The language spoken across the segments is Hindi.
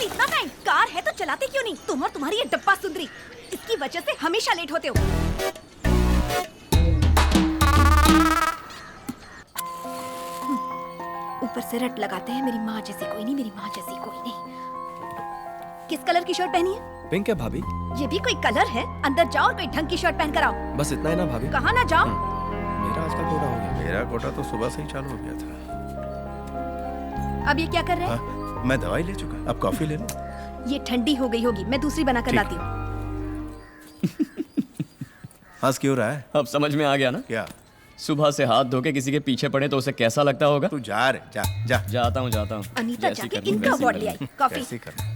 इतना टाइम? कार है तो चलाते क्यों नहीं? तुम और तुम्हारी ये डब्बा सुंदरी, इसकी वजह से हमेशा लेट होते हो। ऊपर से रट लगाते हैं मेरी माँ जैसी कोई नहीं, मेरी माँ जैसी कोई नहीं। किस कलर की शर्ट पहनी है? पिंक है भाभी। ये भी कोई कलर है? अंदर जाओ और कोई ढंग की शर्ट पहन कर आओ। बस इतना ही ना भाभी। कहाँ ना जाओ? मेरा आज का कोटा हो गया। मेरा कोटा तो सुबह से ही चालू हो गया था। अब ये क्या कर रहे हैं? हाँ, मैं दवाई ले चुका, अब कॉफी ले लो। ये ठंडी हो गई होगी, मैं दूसरी बना कर ठीक। लाती हूँ। हंस क्यों रहा है? अब समझ में आ गया ना? क्या? सुबह से हाथ धो के किसी के पीछे पड़े तो उसे कैसा लगता होगा? तू जा रे, जा जा। जाता हूँ। अनीता जैसी जाके करनी इनका वैसी अवार्ड कर ले लूँ। आई। कॉफी। कैसे करना?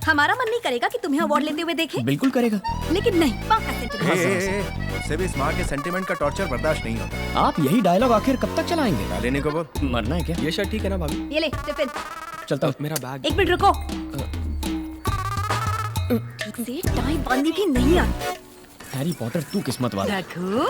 हमारा मन नहीं करेगा कि तुम्हें अवार्ड लेते हुए देखें, बिल्कुल करेगा। लेकिन नहीं, पाका सेंटीमेंट। मुझसे भी इस माँ के सेंटीमेंट का टॉर्चर बर्दाश्त नहीं होता। आप यही डायलॉग आखिर कब तक चलाएंगे? क्या लेने को बोल? मरना है क्या? ये शर्ट ठीक है ना भाभी? ये ले टिफिन। चलता हूँ। मेरा बैग। एक मिनट रुको। ठीक से टाई बांधनी भी नहीं आती। हैरी पॉटर तू किस्मत वाला। रघु,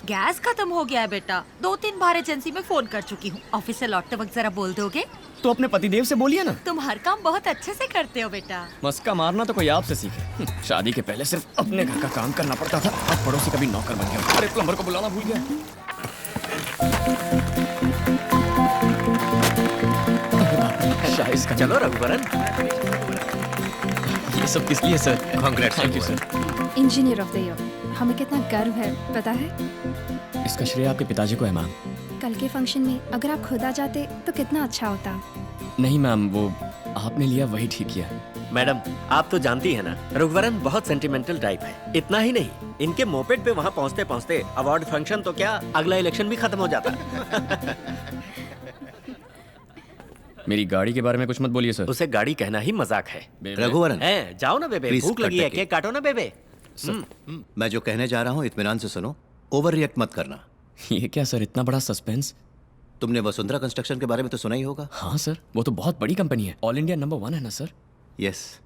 गैस खत्म हो गया है बेटा। 2-3 बार एजेंसी में फोन कर चुकी हूँ। ऑफिस से लौटते वक्त जरा बोल दोगे? तो अपने पतिदेव से बोलिए ना। तुम हर काम बहुत अच्छे से करते हो बेटा। मस्का मारना तो कोई आपसे सीखे। शादी के पहले सिर्फ अपने घर का काम करना पड़ता था, अब पड़ोसी का भी नौकर बन गया। अरे प्लम्बर को बुलाना भूल गया। शाइस का चलो रघुवरन। ये सब किस लिए sir? Congrats thank you sir. Engineer of the year, हमें कितना गर्व है पता है? इसका श्रेय आपके पिताजी को है मैम। कल के फंक्शन में अगर आप खुद आ जाते तो कितना अच्छा होता। नहीं मैम, वो आपने लिया वही ठीक किया। मैडम, आप तो जानती है ना, रघुवरन बहुत सेंटिमेंटल टाइप है। इतना ही नहीं, इनके मोपेड पे वहाँ पहुँचते पहुँचते अवार्ड फंक्शन तो क्या, अगला इलेक्शन भी खत्म हो जाता। मेरी गाड़ी के बारे में कुछ मत बोलिए सर। उसे गाड़ी कहना ही मजाक है। रघुवरन, हैं, जाओ ना बेबे, Please, भूख लगी कट है, के। केक काटो ना बेबे। मैं जो कहने जा रहा हूँ इत्मीनान से सुनो, ओवर रिएक्ट मत करना। ये क्या सर, इतना बड़ा सस्पेंस? तुमने वसुंधरा कंस्ट्रक्शन के बारे में तो सुना ही होगा। हाँ सर, वो तो बहुत बड़ी कंपनी है, ऑल इंडिया नंबर 1 है ना सर? यस,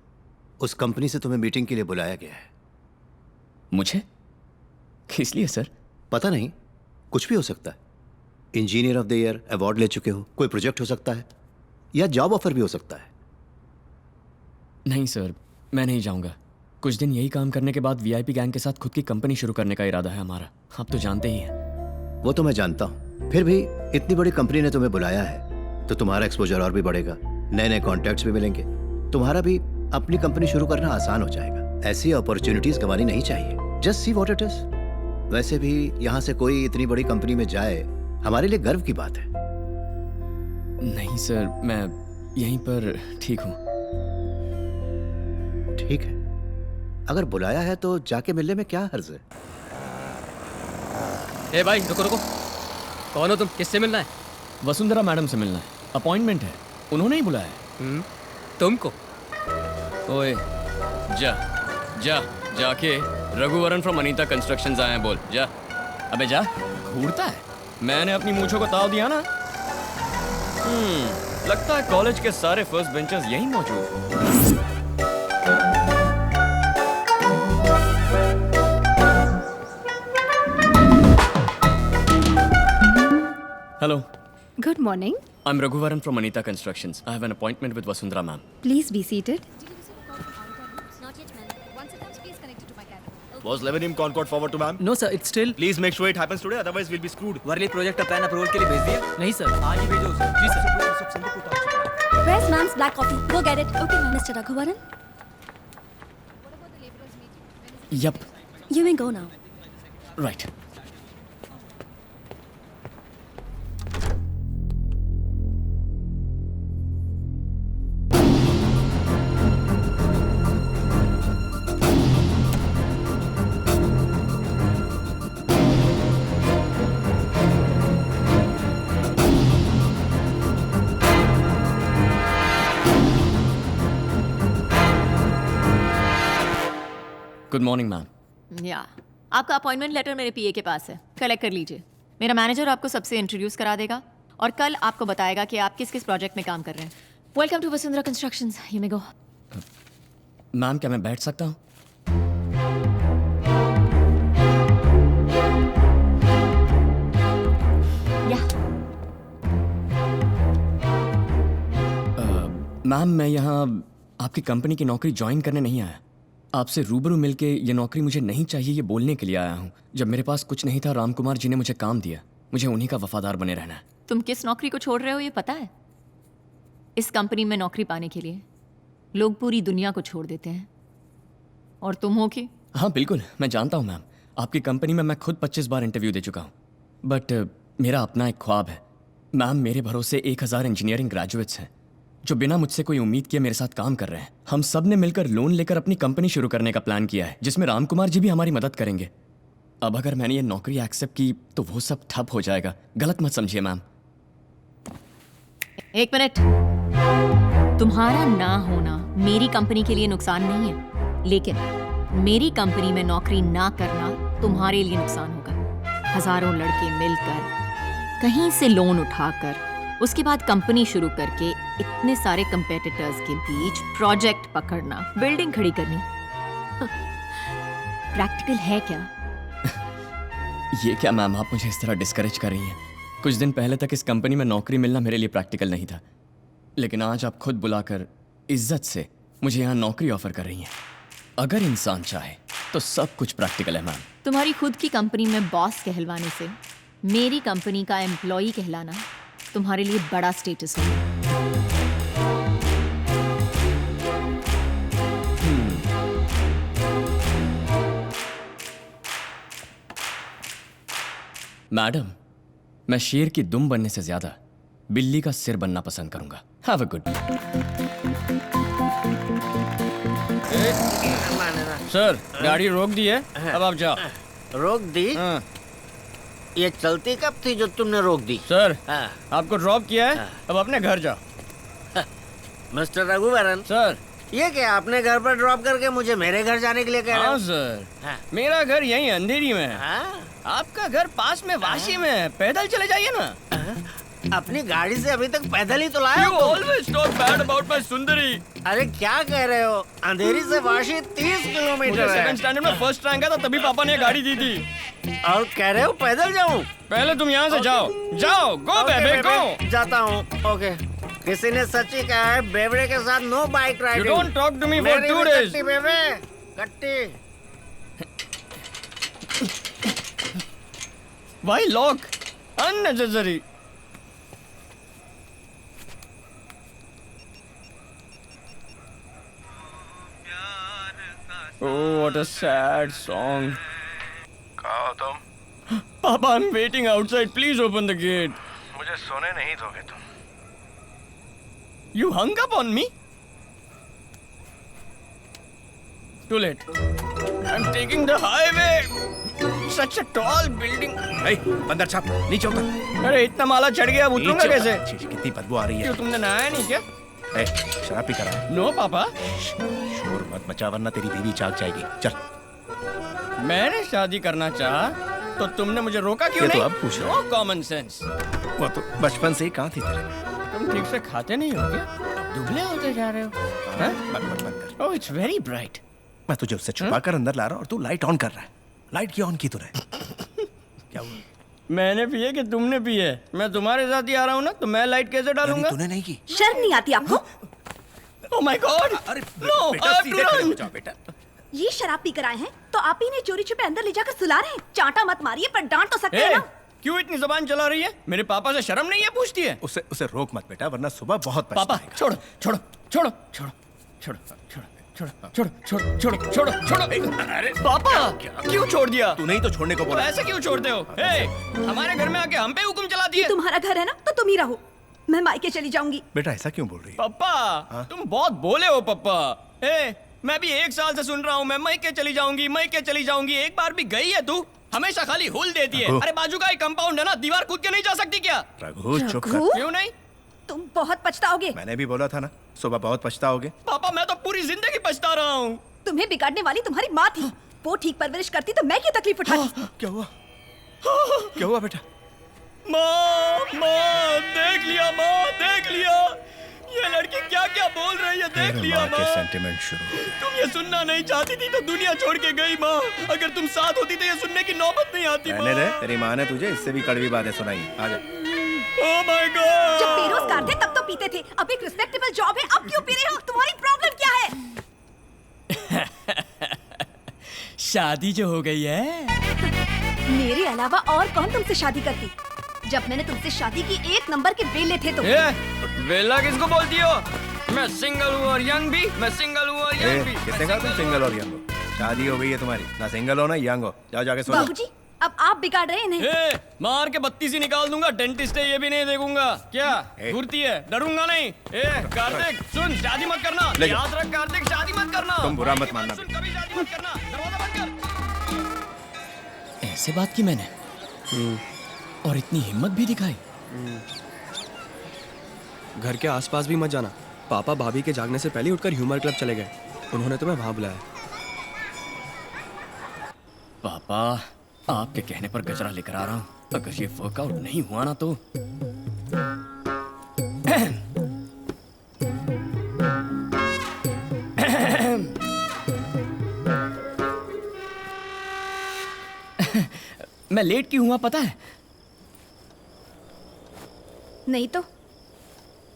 उस कंपनी से तुम्हें मीटिंग के लिए बुलाया गया है। मुझे? किस लिए सर? पता नहीं, कुछ भी हो सकता है। Engineer of the year award ले चुके हो, कोई प्रोजेक्ट हो सकता है, या जॉब ऑफर भी हो सकता है। नहीं सर, मैं नहीं जाऊंगा। कुछ दिन यही काम करने के बाद वीआईपी गैंग के साथ खुद की कंपनी शुरू करने का इरादा है हमारा। आप तो जानते ही हैं। वो तो मैं जानता हूँ, फिर भी इतनी बड़ी कंपनी ने तुम्हें बुलाया है तो तुम्हारा एक्सपोजर और भी बढ़ेगा, नए नए कॉन्टैक्ट्स भी मिलेंगे, तुम्हारा भी अपनी कंपनी शुरू करना आसान हो जाएगा। ऐसी अपॉर्चुनिटीज गंवानी नहीं चाहिए। Just see what it is. वैसे भी यहाँ से कोई इतनी बड़ी कंपनी में जाए हमारे लिए गर्व की बात है। नहीं सर, मैं यहीं पर ठीक हूँ। ठीक है, अगर बुलाया है तो जाके मिलने में क्या हर्ज है। ए भाई रुको रुको, कौन हो तुम? किससे मिलना है? वसुंधरा मैडम से मिलना है, अपॉइंटमेंट है, उन्होंने ही बुलाया है। तुमको? ओए जा जा, जाके रघुवरन फ्रॉम अनीता कंस्ट्रक्शंस आए हैं बोल। जा, अबे जा। घूरता है। मैंने अपनी मूंछों को ताव दिया ना। लगता है कॉलेज के सारे फर्स्ट बेंचर्स यहीं मौजूद। Hello, good morning, I am Raghuvaran from Anita constructions. I have an appointment with Vasundhara ma'am. Please be seated. Was Lebanon Concord forward to ma'am? No sir, it's still. Please make sure it happens today, otherwise we'll be screwed. Worli project का प्लान अप्रूवल के लिए भेज दिया? नहीं सर, आज ही भेजो उसे। जी sir. Where's ma'am's black coffee? Go get it. Okay, Mr. Raghuvaran. Yup, You may go now. Right. Good morning ma'am. या आपका अपॉइंटमेंट लेटर मेरे पीए के पास है, कलेक्ट कर लीजिए। मेरा मैनेजर आपको सबसे इंट्रोड्यूस करा देगा और कल आपको बताएगा कि आप किस किस प्रोजेक्ट में काम कर रहे हैं। Welcome to Vasundhara constructions, you may go. Ma'am, क्या मैं बैठ सकता हूँ? या मैम, मैं यहाँ आपकी कंपनी की नौकरी ज्वाइन करने नहीं आया। आपसे रूबरू मिलके ये नौकरी मुझे नहीं चाहिए ये बोलने के लिए आया हूँ। जब मेरे पास कुछ नहीं था, राम कुमार जी ने मुझे काम दिया। मुझे उन्हीं का वफादार बने रहना है। तुम किस नौकरी को छोड़ रहे हो ये पता है? इस कंपनी में नौकरी पाने के लिए लोग पूरी दुनिया को छोड़ देते हैं, और तुम हो कि? हाँ बिल्कुल, मैं जानता हूँ मैम। आपकी कंपनी में मैं खुद 25 बार इंटरव्यू दे चुका हूँ। बट मेरा अपना एक ख्वाब है मैम। मेरे भरोसे 1000 इंजीनियरिंग ग्रेजुएट्स हैं जो बिना मुझसे कोई उम्मीद किए मेरे साथ काम कर रहे हैं। हम सब ने मिलकर लोन लेकर अपनी कंपनी शुरू करने का प्लान किया है, जिसमें राम कुमार जी भी हमारी मदद करेंगे। अब अगर मैंने ये नौकरी एक्सेप्ट की तो वो सब ठप हो जाएगा। गलत मत समझिए मैम। एक मिनट। तुम्हारा ना होना मेरी कंपनी के लिए नुकसान नहीं है, लेकिन मेरी कंपनी में नौकरी ना करना तुम्हारे लिए नुकसान होगा। हजारों लड़के मिलकर कहीं से लोन उठाकर उसके बाद कंपनी शुरू करके इतने सारे कंपेटिटर्स के बीच प्रोजेक्ट पकड़ना, बिल्डिंग खड़ी करनी, प्रैक्टिकल है क्या? ये क्या मैम, आप मुझे इस तरह डिस्करेज कर रही हैं? कुछ दिन पहले तक इस कंपनी में नौकरी मिलना मेरे लिए प्रैक्टिकल नहीं था, लेकिन आज आप खुद बुलाकर इज्जत से मुझे यहाँ नौकरी ऑफर कर रही हैं। अगर इंसान चाहे तो सब कुछ प्रैक्टिकल है मैम। तुम्हारी खुद की कंपनी में बॉस कहलवाने से मेरी कंपनी का एम्प्लॉई कहलाना तुम्हारे लिए बड़ा स्टेटस है। मैडम, मैं शेर की दुम बनने से ज्यादा बिल्ली का सिर बनना पसंद करूंगा। Have a good. सर, गाड़ी रोक दी है, अब आप जाओ। रोक दी? हाँ। ये चलती कब थी जो तुमने रोक दी? सर, हाँ। आपको ड्रॉप किया है, अब अपने घर जाओ। मिस्टर रघुवरन सर, ये क्या अपने घर पर ड्रॉप करके मुझे मेरे घर जाने के लिए कह रहे हाँ हो? सर, हाँ। मेरा घर यहीं अंधेरी में है। हाँ? आपका घर पास में वाशी में है, पैदल चले जाइए ना। अपनी गाड़ी से अभी तक पैदल ही तो लाए You हो तुम। always talk bad about my सुंदरी। अरे क्या कह रहे हो? अंधेरी से वाशी 30 किलोमीटर मुझे है। सेकंड स्टैंडर्ड में फर्स्ट रैंक आया था, तभी पापा ने गाड़ी दी थी। और कह रहे हो पैदल जाऊं? पहले तुम यहाँ से जाओ, जाओ, गो बेबे गो। जाता हूँ। ओके। किसी ने सच ही कहा है, बेवड़े के साथ no bike You riding. don't talk to me for मेरी 2 भी days। कट्टी बेबे, कट्टी। Why lock? Unnecessary। Oh, what a sad song। कहाँ हो तुम? Papa, I'm waiting outside. Please open the gate। मुझे सोने नहीं दोगे तुम? You hung up on me? Too late। I'm taking the highway। Such a tall building। अंदर छाप, नीचे उतर। अरे इतना माला चढ़ गया, अब उतरूंगा नीचे कैसे? उतर। छी, कितनी बदबू आ रही है। क्यों, तुमने नहाया नहीं क्या? शराब पी कर आया। नो पापा। शोर मत मचा वरना तेरी बीवी जाग जाएगी। चल। मैंने शादी करना चाहा तो तुमने मुझे रोका क्यों ये तो नहीं? अब पूछ रहा नो कॉमन सेंस। वो तो बचपन से ही कहाँ थी तेरे? तुम ठीक से खाते नहीं हो क्या? दुबले होते जा रहे हो। बंद कर। ओह, इट्स वेरी ब्राइट। मैं तुझे उससे छुपा कर अंदर ला रहा हूँ और तू लाइट ऑन कर रहा है। लाइट क्यों ऑन की तूने? क्या हुआ? मैंने पिए कि तुमने पिए? मैं तुम्हारे साथ ही आ रहा हूँ ना, तो मैं लाइट कैसे डालूंगा? तूने नहीं की। शर्म नहीं आती आपको? Oh my God. अरे नो, बेटा, आई हैव सीधे टू खड़े हो रन। जाओ बेटा। ये शराब पी कर आए हैं तो आप ही ने चोरी छुपे अंदर ले जाकर सुला रहे हैं। चांटा मत मारिए, पर डांट तो सकते हैं ना। क्यों इतनी जुबान चला रही है? मेरे पापा से शर्म नहीं है पूछती है? उसे रोक मत बेटा, वरना सुबह बहुत पापा पछताएगा। छोड़ो छोड़ो छोड़ो छोड़ो छोड़ो छोड़ो छोड़ो छोड़ो छोड़ो छोड़ो छोड़ो छोड़ो। अरे पापा, क्यों छोड़ दिया? तू नहीं तो छोड़ने को तो बोला। ऐसे क्यों छोड़ते हो? हे, हमारे घर में आके हम पे हुक्म चला दिए। तुम्हारा घर है ना, तो तुम ही रहो। मैं मायके चली जाऊंगी। बेटा ऐसा क्यों बोल रही है? पापा, तुम बहुत बोले हो पापा। मैं भी 1 साल से सुन रहा हूँ, मैं मायके चली जाऊंगी, मायके चली जाऊंगी। एक बार भी गई है तू? हमेशा खाली हुल देती है। रघु। अरे बाजू का एक कंपाउंड है ना, दीवार कूद के नहीं जा सकती क्या? रघु चुप रघु? कर। क्यों नहीं? तुम बहुत पछताओगे। मैंने भी बोला था ना, सुबह बहुत पछताओगे। पापा, मैं तो पूरी जिंदगी पछता रहा हूँ। तुम्हें बिगाड़ने वाली तुम्हारी माँ थी। वो ठीक परवरिश करती तो मैं क्यों तकलीफ उठाती? क्या हुआ? क्या हुआ बेटा? माँ, देख लिया माँ, देख लिया। ये लड़की क्या क्या बोल रही है, देख लिया माँ के माँ। सेंटिमेंट शुरू हो गए। तुम ये सुनना नहीं चाहती थी तो दुनिया छोड़ के गई माँ। अगर तुम साथ होती तो ये सुनने की नौबत नहीं आती माँ। रहने दे, तेरी माँ ने तुझे इससे भी कड़वी बातें सुनाई। आजा। Oh my God. जब बेरोजगार थे तब तो पीते थे, अब एक रिस्पेक्टेबल जॉब है, अब क्यों पी रहे हो? तुम्हारी प्रॉब्लम क्या शादी जो हो गई है। मेरे अलावा और कौन तुमसे शादी करती? जब मैंने तुमसे शादी की 1 नंबर के बेले थे तुम। वेला किसको बोलती हो? मैं सिंगल हूँ और यंग भी। मैं सिंगल हूँ और यंग भी। किसने कहा तुम सिंगल और यंग हो? शादी हो गई है तुम्हारी, ना सिंगल हो ना यंग हो। जाओ जाके सो जाओ। बाबूजी, अब आप बिगाड़ रहे हैं इन्हें। मार के 32 ही निकाल दूंगा। डेंटिस्ट है ये भी नहीं देखूंगा। क्या घूरती है? डरूंगा नहीं। कार्तिक सुन, शादी मत करना। ले जाओ। याद रख कार्तिक, शादी मत करना। तुम बुरा मत मानना। सुन, कभी शादी मत करना। दरवाजा बंद कर। ऐसे बात की मैंने और इतनी हिम्मत भी दिखाई। घर के आसपास भी मत जाना। पापा भाभी के जागने से पहले उठकर ह्यूमर क्लब चले गए। उन्होंने तुम्हें वहां बुलाया। पापा आपके कहने पर गजरा लेकर आ रहा हूँ। अगर ये वर्कआउट नहीं हुआ ना तो मैं लेट क्यों हुआ पता है? नहीं तो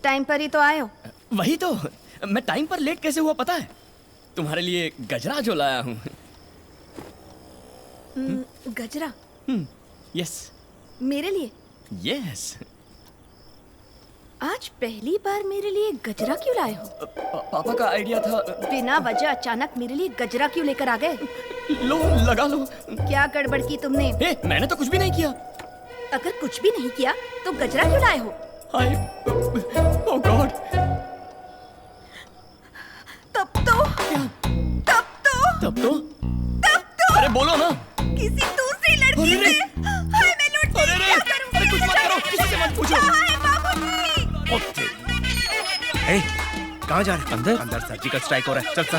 टाइम पर ही तो आए हो। वही तो, मैं टाइम पर लेट कैसे हुआ पता है? तुम्हारे लिए गजरा जो लाया हूँ। गजरा? यस मेरे लिए? यस। आज पहली बार मेरे लिए गजरा क्यों लाए हो? पापा का आइडिया था। बिना वजह अचानक मेरे लिए गजरा क्यों लेकर आ गए? लो लगा लो। क्या गड़बड़ की तुमने? मैंने तो कुछ भी नहीं किया। अगर कुछ भी नहीं किया तो गजरा क्यों लाए हो? ओह गॉड। तब तो अरे बोलो ना। किसी दूसरी लड़की अरे से। हाय मैं लूट गई, क्या करूंगी? अरे कुछ मत करो, किसी से मत पूछो। हाय बाबूजी। कहाँ जा रहे? अंदर सर्जिकल स्ट्राइक हो रहा है। चल